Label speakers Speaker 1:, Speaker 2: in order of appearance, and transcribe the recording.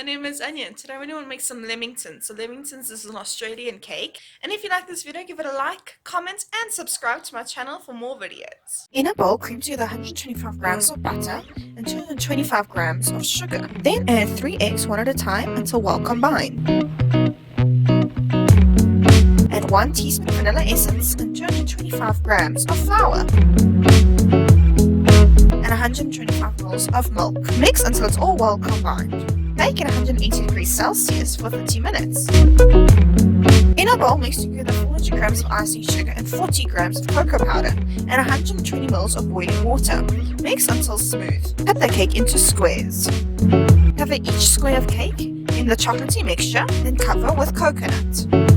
Speaker 1: my name is Anya and today I really want to make some Lamingtons. So Lamingtons is an Australian cake. And if you like this video, give it a like, comment and subscribe to my channel for more videos. In a bowl, cream together 125 grams of butter and 225 grams of sugar. Then add 3 eggs one at a time until well combined. Add 1 teaspoon vanilla essence and 225 grams of flour. 125 ml of milk. Mix until it's all well combined. Bake at 180 degrees Celsius for 30 minutes. In a bowl, mix together 400 grams of icing sugar and 40 grams of cocoa powder and 120 ml of boiling water. Mix until smooth. Cut the cake into squares. Cover each square of cake in the chocolatey mixture, then cover with coconut.